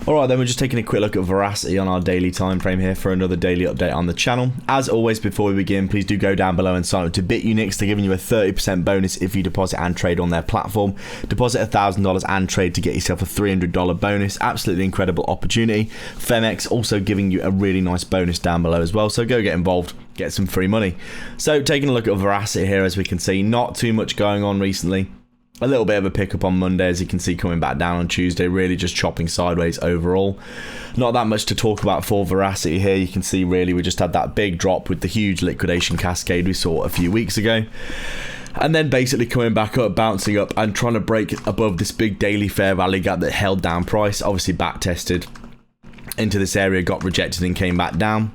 Alright then, we're just taking a quick look at Verasity on our daily time frame here for another daily update on the channel. As always, before we begin, please do go down below and sign up to BITUNIX. They're giving you a 30% bonus if you deposit and trade on their platform. Deposit $1,000 and trade to get yourself a $300 bonus. Absolutely incredible opportunity. PHEMEX also giving you a really nice bonus down below as well, so go get involved, get some free money. So taking a look at Verasity here, as we can see, not too much going on recently. A little bit of a pickup on Monday, as you can see, coming back down on Tuesday, really just chopping sideways overall. Not that much to talk about for Verasity here. You can see really we just had that big drop with the huge liquidation cascade we saw a few weeks ago. And then basically coming back up, bouncing up and trying to break above this big daily fair value gap that held down price. Obviously back tested into this area, got rejected and came back down.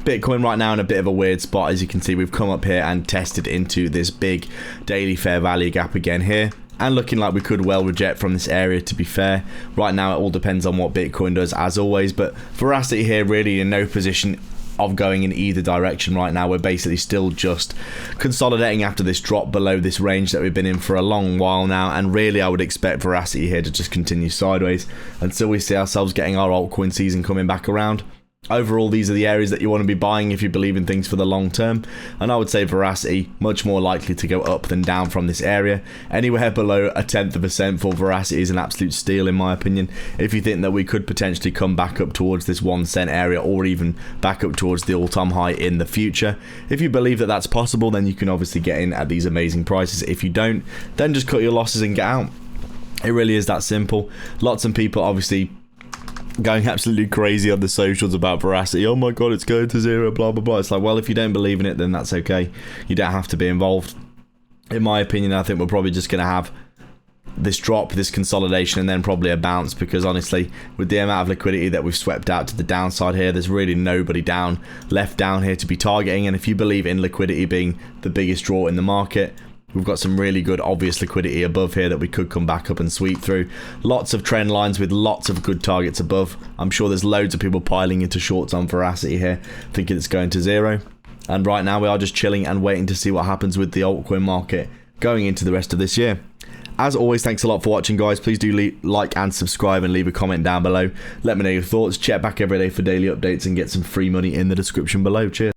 Bitcoin right now in a bit of a weird spot. As you can see, we've come up here and tested into this big daily fair value gap again here, and looking like we could well reject from this area, to be fair. Right now it all depends on what Bitcoin does, as always, but Verasity here really in no position of going in either direction right now. We're basically still just consolidating after this drop below this range that we've been in for a long while now, and really I would expect Verasity here to just continue sideways until we see ourselves getting our altcoin season coming back around. Overall, these are the areas that you want to be buying if you believe in things for the long term, and I would say Verasity much more likely to go up than down from this area. Anywhere below 0.1% for Verasity is an absolute steal in my opinion. If you think that we could potentially come back up towards this 1 cent area, or even back up towards the all-time high in the future, if you believe that that's possible, then you can obviously get in at these amazing prices. If you don't, then just cut your losses and get out. It really is that simple. Lots of people obviously going absolutely crazy on the socials about Verasity. Oh my god, it's going to zero, blah blah blah. It's like, well, if you don't believe in it, then that's okay. You don't have to be involved. In my opinion, I think we're probably just going to have this drop, this consolidation, and then probably a bounce, because honestly, with the amount of liquidity that we've swept out to the downside here, there's really nobody left down here to be targeting. And if you believe in liquidity being the biggest draw in the market, we've got some really good obvious liquidity above here that we could come back up and sweep through. Lots of trend lines with lots of good targets above. I'm sure there's loads of people piling into shorts on Verasity here, thinking it's going to zero. And right now we are just chilling and waiting to see what happens with the altcoin market going into the rest of this year. As always, thanks a lot for watching, guys. Please do like and subscribe and leave a comment down below. Let me know your thoughts. Check back every day for daily updates and get some free money in the description below. Cheers.